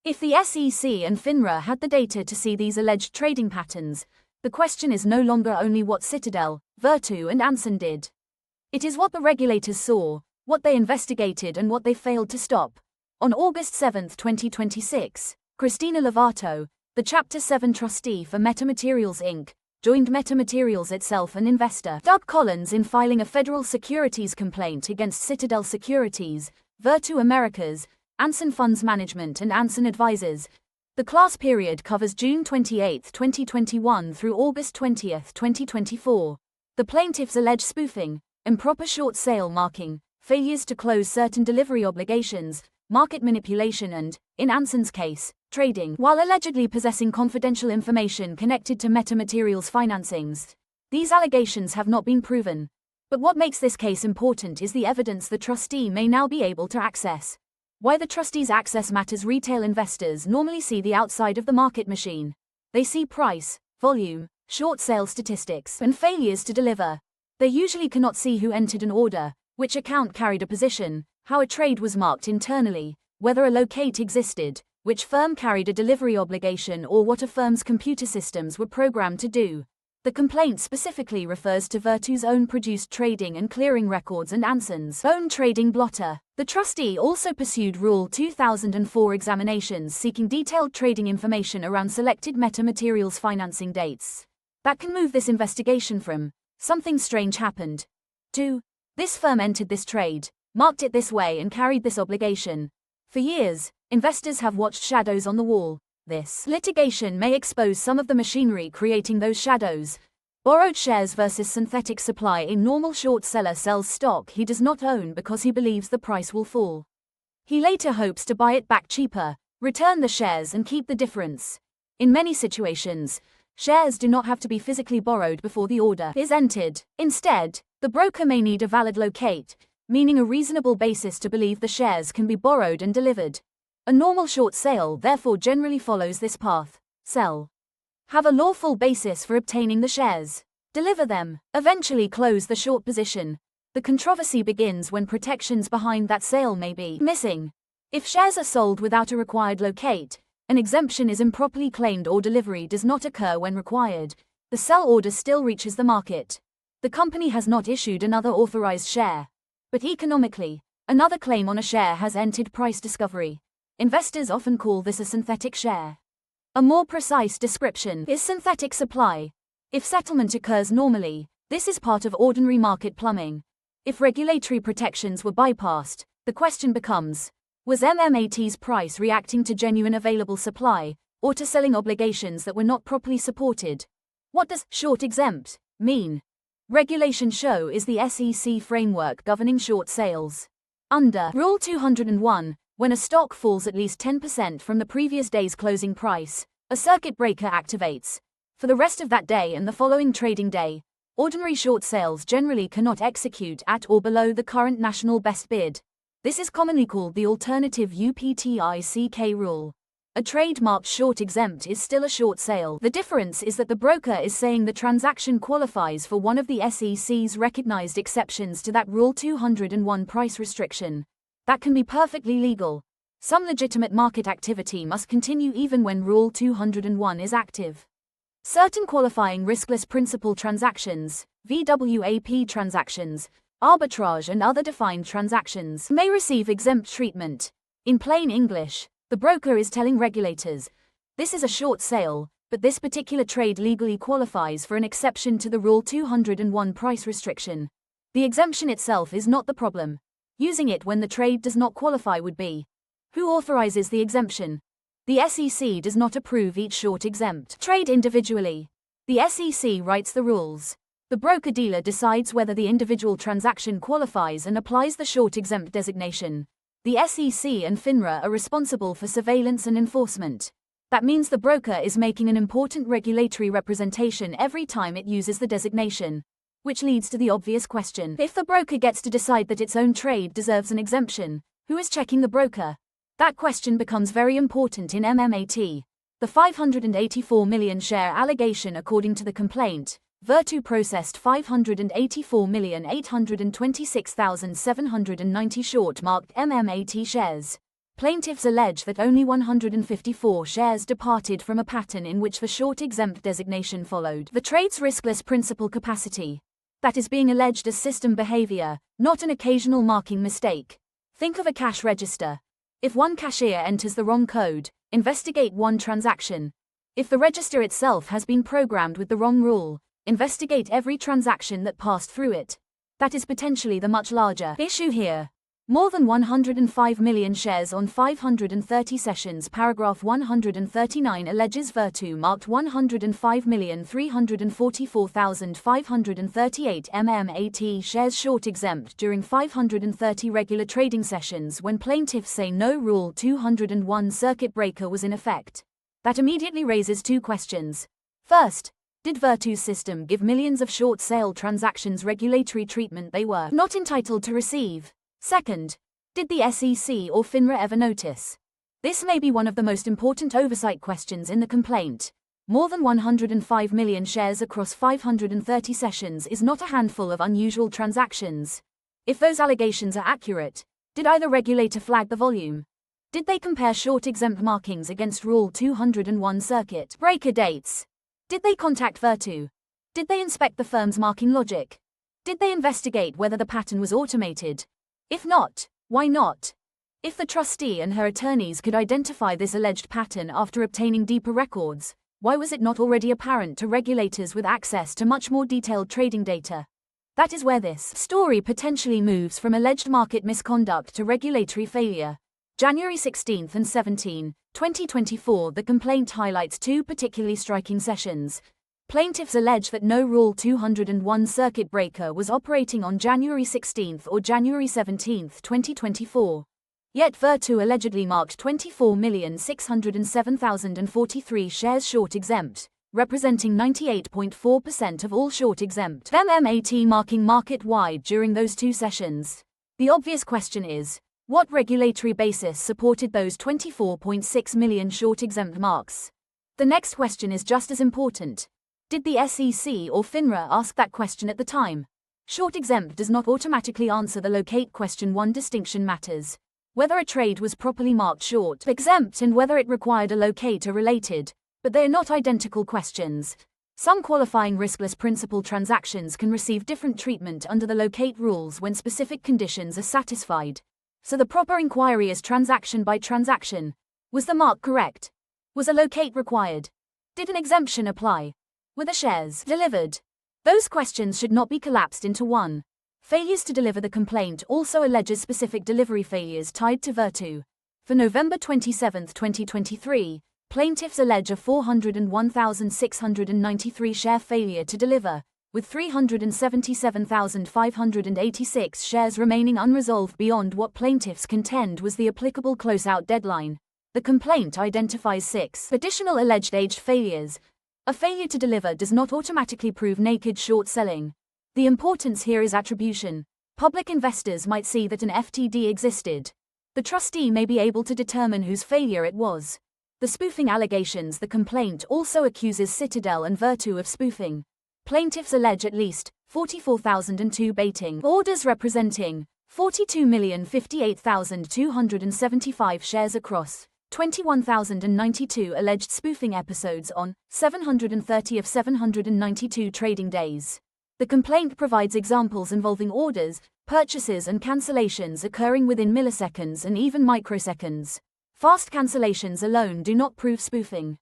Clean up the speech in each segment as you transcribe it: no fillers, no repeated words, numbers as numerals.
If the SEC and FINRA had the data to see these alleged trading patterns, the question is no longer only what Citadel, Virtu and Anson did. It is what the regulators saw, what they investigated and what they failed to stop. On August 7, 2026, Christina Lovato, the Chapter 7 trustee for MetaMaterials Inc., joined MetaMaterials itself an investor, Doug Collins, in filing a federal securities complaint against Citadel Securities, Virtu Americas, Anson Funds Management and Anson Advisors. The class period covers June 28, 2021 through August 20, 2024. The plaintiffs allege spoofing, improper short sale marking, failures to close certain delivery obligations, market manipulation and, in Anson's case, trading, while allegedly possessing confidential information connected to MetaMaterials financings. These allegations have not been proven. But what makes this case important is the evidence the trustee may now be able to access. Why the trustees access matters. Retail investors normally see the outside of the market machine. They see price, volume, short sale statistics, and failures to deliver. They usually cannot see who entered an order, which account carried a position, how a trade was marked internally, whether a locate existed, which firm carried a delivery obligation, or what a firm's computer systems were programmed to do. The complaint specifically refers to Virtu's own produced trading and clearing records and Anson's own trading blotter. The trustee also pursued Rule 2004 examinations seeking detailed trading information around selected MetaMaterials financing dates. That can move this investigation from "something strange happened" to "this firm entered this trade, marked it this way and carried this obligation." For years, investors have watched shadows on the wall. This litigation may expose some of the machinery creating those shadows. Borrowed shares versus synthetic supply. A normal short seller sells stock he does not own because he believes the price will fall. He later hopes to buy it back cheaper, return the shares and keep the difference. In many situations, shares do not have to be physically borrowed before the order is entered. Instead, the broker may need a valid locate, meaning a reasonable basis to believe the shares can be borrowed and delivered. A normal short sale therefore generally follows this path. Sell. Have a lawful basis for obtaining the shares. Deliver them. Eventually close the short position. The controversy begins when protections behind that sale may be missing. If shares are sold without a required locate, an exemption is improperly claimed or delivery does not occur when required, the sell order still reaches the market. The company has not issued another authorized share. But economically, another claim on a share has entered price discovery. Investors often call this a synthetic share. A more precise description is synthetic supply. If settlement occurs normally, this is part of ordinary market plumbing. If regulatory protections were bypassed, the question becomes, was MMAT's price reacting to genuine available supply, or to selling obligations that were not properly supported? What does short exempt mean? Regulations show is the SEC framework governing short sales. Under Rule 201, when a stock falls at least 10% from the previous day's closing price, a circuit breaker activates. For the rest of that day and the following trading day, ordinary short sales generally cannot execute at or below the current national best bid. This is commonly called the alternative UPTICK rule. A trade marked short exempt is still a short sale. The difference is that the broker is saying the transaction qualifies for one of the SEC's recognized exceptions to that Rule 201 price restriction. That can be perfectly legal. Some legitimate market activity must continue even when Rule 201 is active. Certain qualifying riskless principal transactions, VWAP transactions, arbitrage and other defined transactions may receive exempt treatment. In plain English, the broker is telling regulators, this is a short sale, but this particular trade legally qualifies for an exception to the Rule 201 price restriction. The exemption itself is not the problem. Using it when the trade does not qualify would be. Who authorizes the exemption? The SEC does not approve each short exempt trade individually. The SEC writes the rules. The broker-dealer decides whether the individual transaction qualifies and applies the short exempt designation. The SEC and FINRA are responsible for surveillance and enforcement. That means the broker is making an important regulatory representation every time it uses the designation. Which leads to the obvious question. If the broker gets to decide that its own trade deserves an exemption, who is checking the broker? That question becomes very important in MMAT. The 584 million share allegation. According to the complaint, Virtu processed 584,826,790 short-marked MMAT shares. Plaintiffs allege that only 154 shares departed from a pattern in which the short-exempt designation followed the trade's riskless principal capacity. That is being alleged as system behavior, not an occasional marking mistake. Think of a cash register. If one cashier enters the wrong code, investigate one transaction. If the register itself has been programmed with the wrong rule, investigate every transaction that passed through it. That is potentially the much larger issue here. More than 105 million shares on 530 sessions. Paragraph 139 alleges Virtu marked 105,344,538 MMAT shares short exempt during 530 regular trading sessions when plaintiffs say no Rule 201 circuit breaker was in effect. That immediately raises two questions. First, did Virtu's system give millions of short sale transactions regulatory treatment they were not entitled to receive? Second, did the SEC or FINRA ever notice? This may be one of the most important oversight questions in the complaint. More than 105 million shares across 530 sessions is not a handful of unusual transactions. If those allegations are accurate, did either regulator flag the volume? Did they compare short-exempt markings against Rule 201 circuit breaker dates? Did they contact Virtu? Did they inspect the firm's marking logic? Did they investigate whether the pattern was automated? If not, why not? If the trustee and her attorneys could identify this alleged pattern after obtaining deeper records, why was it not already apparent to regulators with access to much more detailed trading data? That is where this story potentially moves from alleged market misconduct to regulatory failure. January 16 and 17, 2024. The complaint highlights two particularly striking sessions. Plaintiffs allege that no Rule 201 circuit breaker was operating on January 16 or January 17, 2024. Yet Virtu allegedly marked 24,607,043 shares short exempt, representing 98.4% of all short exempt MMAT marking market-wide during those two sessions. The obvious question is, what regulatory basis supported those 24.6 million short exempt marks? The next question is just as important. Did the SEC or FINRA ask that question at the time? Short exempt does not automatically answer the locate question. One distinction matters. Whether a trade was properly marked short exempt and whether it required a locate are related, but they are not identical questions. Some qualifying riskless principal transactions can receive different treatment under the locate rules when specific conditions are satisfied. So the proper inquiry is transaction by transaction. Was the mark correct? Was a locate required? Did an exemption apply? Were the shares delivered? Those questions should not be collapsed into one. Failures to deliver. The complaint also alleges specific delivery failures tied to Virtu. For November 27, 2023, plaintiffs allege a 401,693 share failure to deliver, with 377,586 shares remaining unresolved beyond what plaintiffs contend was the applicable closeout deadline. The complaint identifies 6 additional alleged aged failures. A failure to deliver does not automatically prove naked short selling. The importance here is attribution. Public investors might see that an FTD existed. The trustee may be able to determine whose failure it was. The spoofing allegations. The complaint also accuses Citadel and Virtu of spoofing. Plaintiffs allege at least 44,002 baiting orders representing 42,058,275 shares across 21,092 alleged spoofing episodes on 730 of 792 trading days. The complaint provides examples involving orders, purchases and cancellations occurring within milliseconds and even microseconds. Fast cancellations alone do not prove spoofing.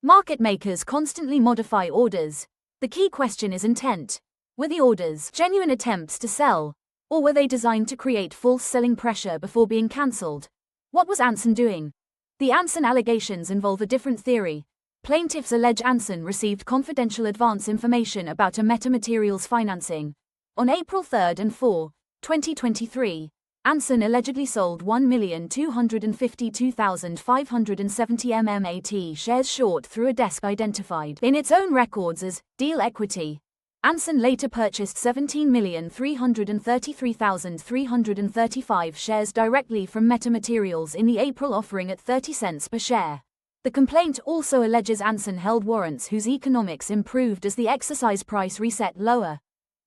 Market makers constantly modify orders. The key question is intent. Were the orders genuine attempts to sell, or were they designed to create false selling pressure before being cancelled? What was Anson doing? The Anson allegations involve a different theory. Plaintiffs allege Anson received confidential advance information about a metamaterials financing. On April 3 and 4, 2023, Anson allegedly sold 1,252,570 MMAT shares short through a desk identified in its own records as deal equity. Anson later purchased 17,333,335 shares directly from metamaterials in the April offering at 30 cents per share. The complaint also alleges Anson held warrants whose economics improved as the exercise price reset lower.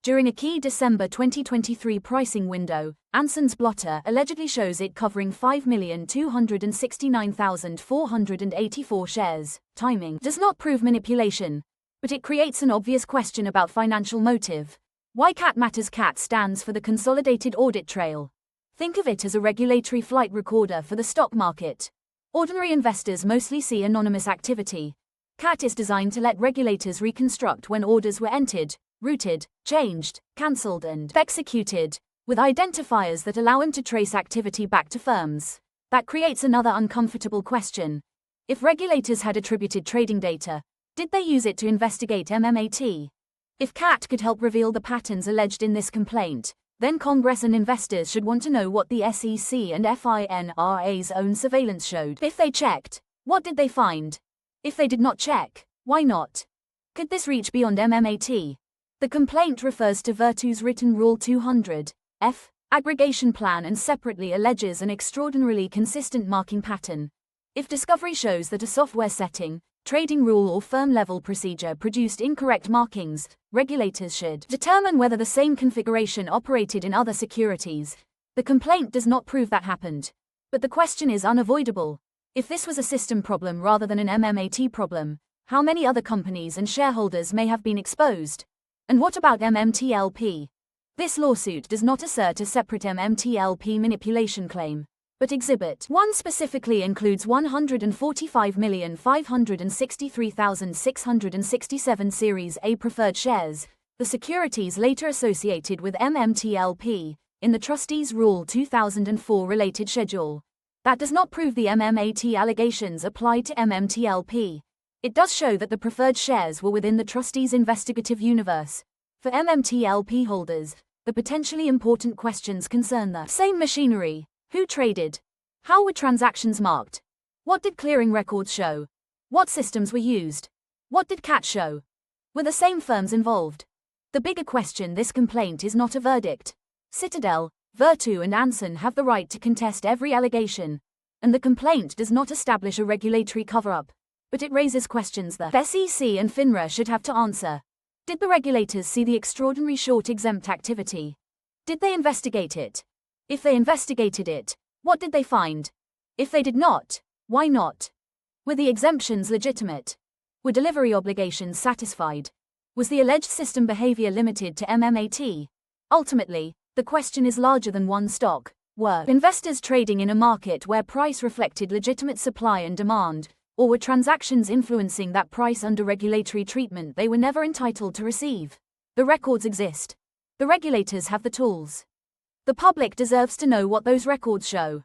During a key December 2023 pricing window, Anson's blotter allegedly shows it covering 5,269,484 shares. Timing does not prove manipulation, but it creates an obvious question about financial motive. Why CAT matters? CAT stands for the Consolidated Audit Trail. Think of it as a regulatory flight recorder for the stock market. Ordinary investors mostly see anonymous activity. CAT is designed to let regulators reconstruct when orders were entered, routed, changed, cancelled and executed, with identifiers that allow him to trace activity back to firms. That creates another uncomfortable question. If regulators had attributed trading data, did they use it to investigate MMAT? If CAT could help reveal the patterns alleged in this complaint, then Congress and investors should want to know what the SEC and FINRA's own surveillance showed. If they checked, what did they find? If they did not check, why not? Could this reach beyond MMAT? The complaint refers to Virtu's written Rule 200F aggregation plan and separately alleges an extraordinarily consistent marking pattern. If discovery shows that a software setting, trading rule or firm-level procedure produced incorrect markings, regulators should determine whether the same configuration operated in other securities. The complaint does not prove that happened, but the question is unavoidable. If this was a system problem rather than an MMAT problem, how many other companies and shareholders may have been exposed? And what about MMTLP? This lawsuit does not assert a separate MMTLP manipulation claim, but Exhibit 1 specifically includes 145,563,667 Series A preferred shares, the securities later associated with MMTLP, in the Trustee's Rule 2004 related schedule. That does not prove the MMAT allegations applied to MMTLP. It does show that the preferred shares were within the Trustee's investigative universe. For MMTLP holders, the potentially important questions concern the same machinery. Who traded? How were transactions marked? What did clearing records show? What systems were used? What did CAT show? Were the same firms involved? The bigger question: this complaint is not a verdict. Citadel, Virtu and Anson have the right to contest every allegation, and the complaint does not establish a regulatory cover-up, but it raises questions the SEC and FINRA should have to answer. Did the regulators see the extraordinary short exempt activity? Did they investigate it? If they investigated it, what did they find? If they did not, why not? Were the exemptions legitimate? Were delivery obligations satisfied? Was the alleged system behavior limited to MMAT? Ultimately, the question is larger than one stock. Were investors trading in a market where price reflected legitimate supply and demand, or were transactions influencing that price under regulatory treatment they were never entitled to receive? The records exist. The regulators have the tools. The public deserves to know what those records show.